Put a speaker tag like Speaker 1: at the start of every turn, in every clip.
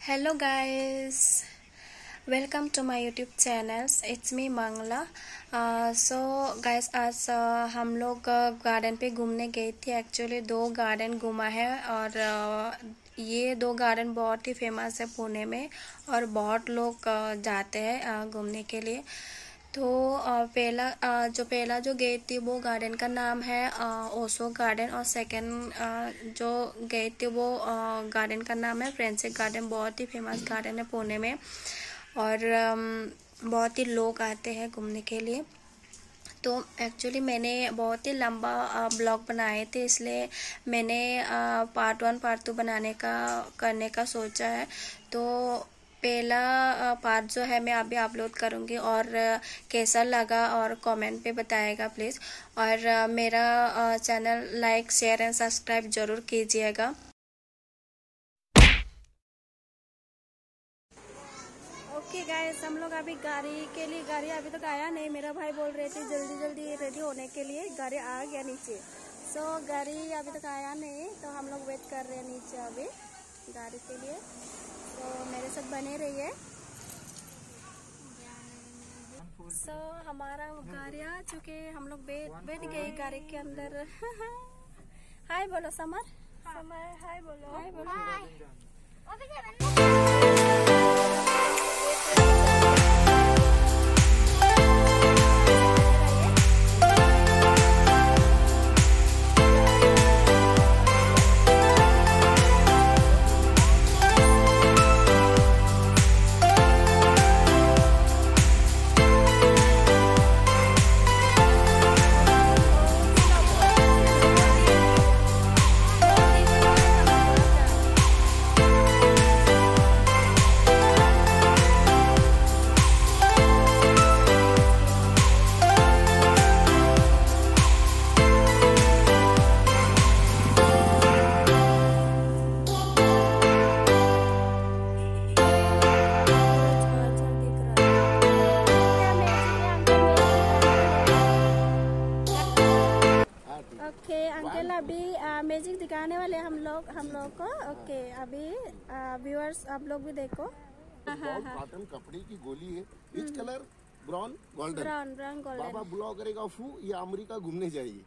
Speaker 1: Hello guys, welcome to my YouTube channels. It's me Mangla. So guys, आज हम लोग garden पे घूमने गए थे. एक्चुअली 2 गार्डन घूमा है और ये 2 गार्डन बहुत ही फेमस है पुणे में और बहुत लोग जाते हैं घूमने के लिए. तो पहला जो गए थी वो गार्डन का नाम है ओशो गार्डन और सेकंड जो गए थे वो गार्डन का नाम है फ्रेंडशिप गार्डन. बहुत ही फेमस गार्डन है पुणे में और बहुत ही लोग आते हैं घूमने के लिए. तो एक्चुअली मैंने बहुत ही लंबा ब्लॉग बनाए थे, इसलिए मैंने पार्ट 1 पार्ट 2 करने का सोचा है. तो पहला पार्ट जो है मैं अभी अपलोड करूँगी और कैसा लगा और कमेंट पे बताएगा प्लीज़. और मेरा channel like share and subscribe ज़रूर कीजिएगा. ओके गाइस, हम लोग अभी गाड़ी अभी तक आया नहीं. मेरा भाई बोल रहे थे जल्दी रेडी होने के लिए. गाड़ी आ गया नीचे. सो गाड़ी अभी तक आया नहीं तो हम लोग वेट कर रहे हैं नीचे अभी गाड़ी के लिए. तो मेरे साथ बने रहिए. सो हमारा गाड़ी आ चुके, हम लोग बैठ गए गाड़ी के अंदर. हाय बोलो समर. हाय बोलो. ओके अंकल, अभी मैजिक दिखाने वाले हम लोग को. ओके अभी व्यूअर्स आप लोग भी देखो.
Speaker 2: कॉटन कपड़े की गोली है. Which colour? Brown golden. बाबा बुलाओ करेगा फू. ये अमेरिका घूमने जाएगी,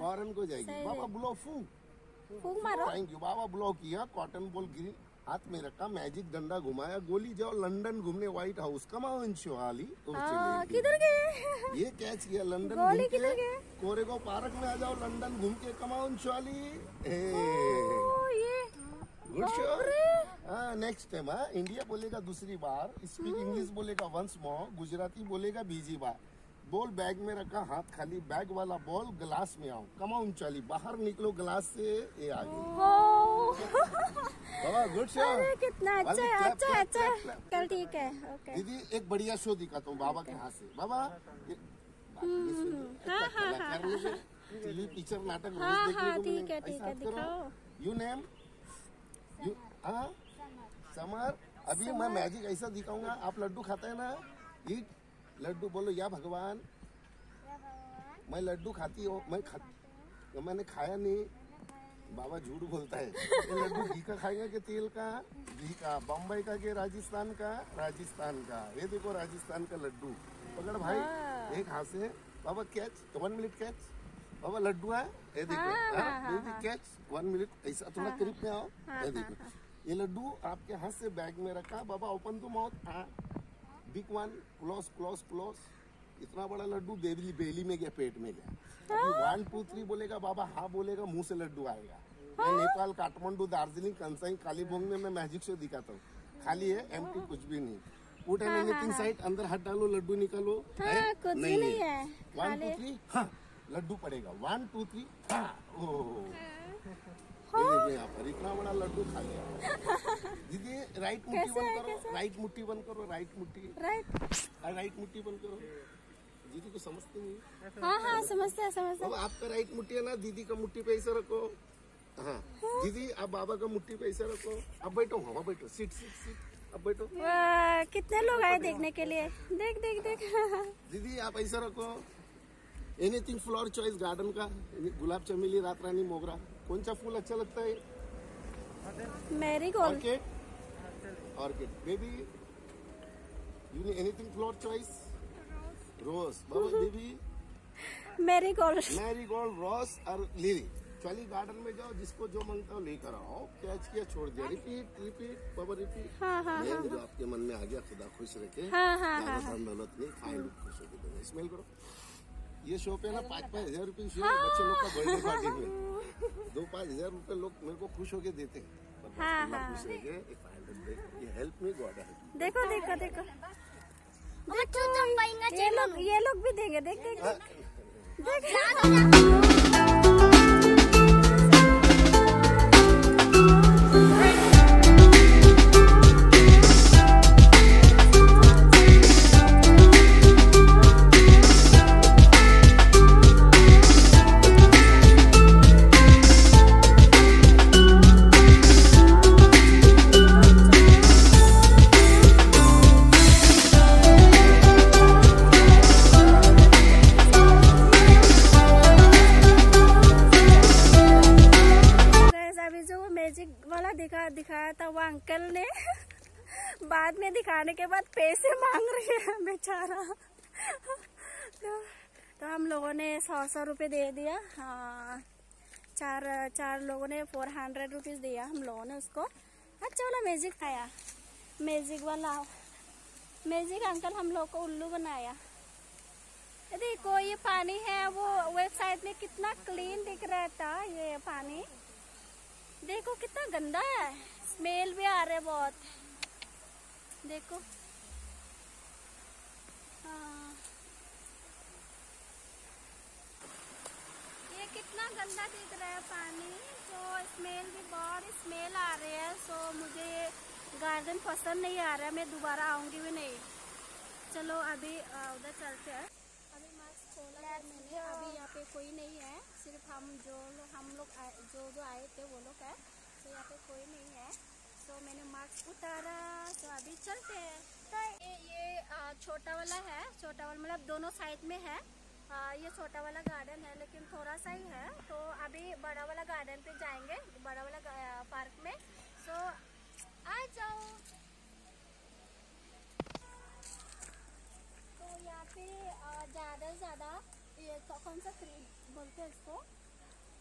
Speaker 2: फॉरेन को जाएगी. बाबा बुलाओ फू
Speaker 1: मारो.
Speaker 2: Thank you. बाबा बुलाओ किया. कॉटन बॉल गिरी, हाथ में रखा, मैजिक डंडा घुमाया, गोली जाओ लंदन घूमने, व्हाइट हाउस कमाओ इंशोली.
Speaker 1: किधर गए?
Speaker 2: ये कैच किया लंदन
Speaker 1: गोली किधर गए?
Speaker 2: कोरेगो पार्क में आ जाओ, लंदन घूम के कमाओ इंशोली. Good show. Next time India बोलेगा दूसरी बार, स्पीक इंग्लिश बोलेगा वंस मोर, गुजराती बोलेगा बीजी बार. बॉल बैग में रखा, हाथ खाली, बैग वाला बॉल ग्लास में आओ, कमाओ चली, बाहर निकलो ग्लास से. ये आ गई. Good show.
Speaker 1: कितना अच्छा. चल ठीक है. ओके
Speaker 2: दीदी एक बढ़िया शो दिखाता हूँ बाबा के हाथ से. बाबा टीवी पिक्चर नाटक
Speaker 1: ठीक है दिखाओ.
Speaker 2: You name you summer. अभी मैं मैजिक ऐसा दिखाऊंगा. आप लड्डू खाता है ना? ईट लड्डू. बोलो या भगवान. मैं लड्डू खाती हूँ. मैंने खाया नहीं. बाबा झूठ बोलता है. ये लड्डू घी का खाएगा कि तेल का? घी का. बम्बई का कि राजस्थान का? राजस्थान का. ये देखो राजस्थान का लड्डू. पकड़ भाई एक हाथ से. बाबा कैच. 1 minute catch. बाबा लड्डू है. ये देखो कैच. 1 मिनट. ऐसा थोड़ा करीब में आओ. ये देखो ये लड्डू आपके हाथ से बैग में रखा. बाबा open to mouth. Big one. Close. इतना बड़ा लड्डू बेली में गया, पेट में गया. अभी 1 2 3 बोलेगा बाबा. हाँ बोलेगा, मुंह से लड्डू आएगा. मैं नेपाल, काठमांडू, दार्जिलिंग, कंसाई, कालीबोंग में मैं मैजिक शो दिखाता हूँ. खाली है, एम्प्टी, कुछ भी नहीं. Put and anything side. अंदर हाथ डालो, लड्डू निकालो.
Speaker 1: कुछ नहीं है.
Speaker 2: 1 2 3 हाँ लड्डू पड़ेगा. 1 2 3 हाँ. यहाँ पर इतना बड़ा लड्डू खा लिया. दीदी राइट मुट्ठी बंद करो. राइट मुट्ठी बंद करो. राइट मुट्ठी बंद करो. दीदी को समझते नहीं?
Speaker 1: हाँ समझते हैं.
Speaker 2: अब आपका राइट मुट्ठी है ना, दीदी का मुट्ठी पे ऐसा रखो. हाँ दीदी आप बाबा का मुट्ठी पे ऐसा रखो. अब बैठो. हाँ बैठो. सीट. अब बैठो.
Speaker 1: कितने लोग आए देखने के लिए. देख.
Speaker 2: दीदी आप ऐसा रखो. एनीथिंग फ्लावर चॉइस गार्डन का. गुलाब, चमेली, रात रानी, मोगरा. कौन सा फूल अच्छा लगता है?
Speaker 1: Marigold.
Speaker 2: Orchid baby you need anything flower choice rose बाबा बेबी मैरीगोल्ड रोज और लिली चलिए गार्डन में जाओ जिसको जो मांगता हो लेकर आओ कैच किया छोड़ दिया रिपीट बाबा रिपीट जो आपके मन में आ गया खुदा खुश रखे धन दौलत नहीं खाए खुश होके स्मेल करो ये शो पे ना 5,000 रुपये शो बच्चे लोग का बर्थडे पार्टी में 2-5,000 रुपए लोग मेरे को खुश होके देते हैं खुश रखे ये हेल्प मी गॉड
Speaker 1: देखो ये लोग भी देंगे देख दिखाया था वो अंकल ने बाद में दिखाने के बाद पैसे मांग रहे हैं बेचारा। तो हम लोगों ने 100 रुपये दे दिया। हाँ चार लोगों ने 400 रुपीज़ दिया हम लोगों ने उसको। अच्छा वाला मैजिक खाया मैजिक अंकल हम लोग को उल्लू बनाया। देखो ये पानी है वो वेबसाइट में कितना क्लीन दिख रहा था ये पानी, देखो कितना गंदा है, स्मेल भी आ रहा है बहुत। देखो हाँ ये कितना गंदा दिख रहा है पानी, तो स्मेल भी बहुत स्मेल आ रही है। सो मुझे ये गार्डन पसंद नहीं आ रहा है, मैं दोबारा आऊंगी भी नहीं। चलो अभी उधर चलते हैं। अभी मास्क खोला है मैंने, अभी यहाँ पे कोई नहीं है, सिर्फ हम लोग जो आए थे वो लोग है। तो यहाँ पे कोई नहीं है, तो मैंने मास्क उतारा। तो अभी चलते हैं। तो ये छोटा वाला है, छोटा वाला मतलब दोनों साइड में है। ये छोटा वाला गार्डन है लेकिन थोड़ा सा ही है। तो अभी बड़ा वाला गार्डन पे जाएंगे, बड़ा वाला पार्क में। सो आ जाओ। तो यहाँ पे ज़्यादा से ज़्यादा ये कौन सा ट्री बोलते हैं इसको?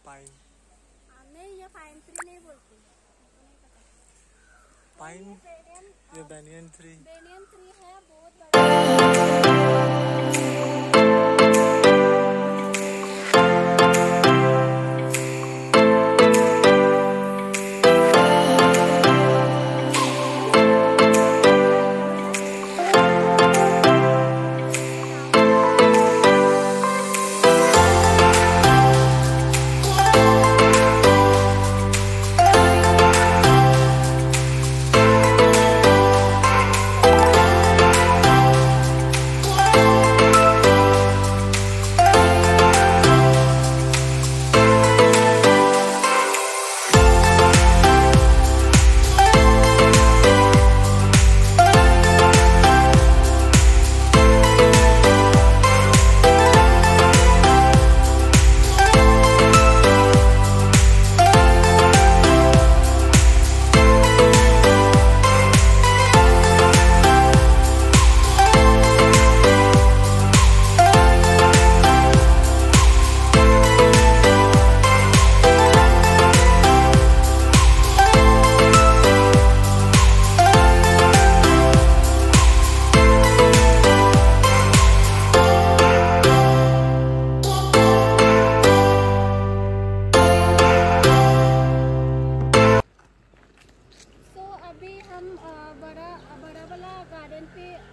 Speaker 3: पाइन।
Speaker 1: नहीं ये पाइन ट्री नहीं बोलते,
Speaker 3: पाइन ये बेनियन ट्री
Speaker 1: है बहुत बड़ा।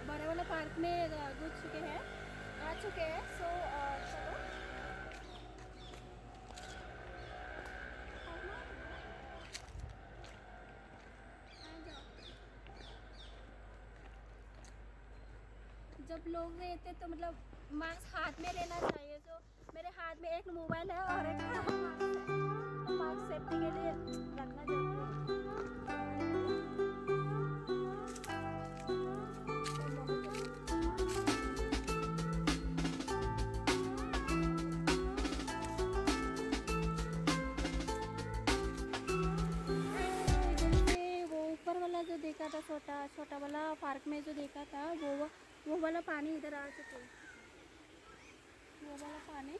Speaker 1: बड़ा वाला पार्क में आ चुके हैं। सो चलो जब लोग रहते तो मतलब मास्क हाथ में लेना चाहिए। तो मेरे हाथ में एक मोबाइल है और एक मास्क सेफ्टी के लिए रखना जरूरी है। देखा था छोटा वाला पार्क में जो देखा था वो वाला पानी इधर आ चुके हैं, वो वाला पानी।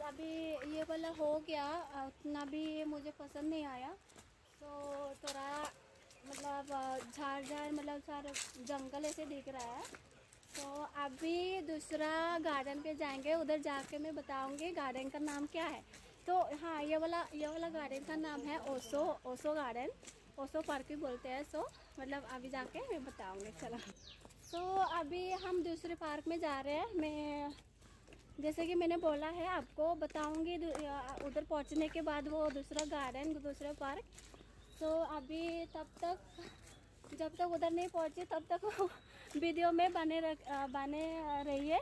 Speaker 1: अभी ये वाला हो गया, उतना भी मुझे पसंद नहीं आया, तो थोड़ा मतलब झाड़ मतलब सारा जंगल ऐसे दिख रहा है। तो अभी दूसरा गार्डन पे जाएंगे, उधर जाके मैं बताऊंगी गार्डन का नाम क्या है। तो हाँ, ये वाला गार्डन का नाम है ओशो गार्डन, ओशो पार्क भी बोलते हैं। सो मतलब अभी जाके मैं बताऊंगी। चलो, तो अभी हम दूसरे पार्क में जा रहे हैं। मैं जैसे कि मैंने बोला है आपको बताऊंगी उधर पहुंचने के बाद वो दूसरा गार्डन, दूसरा पार्क। तो अभी जब तक उधर नहीं पहुंची तब तक वीडियो में बने रहिए।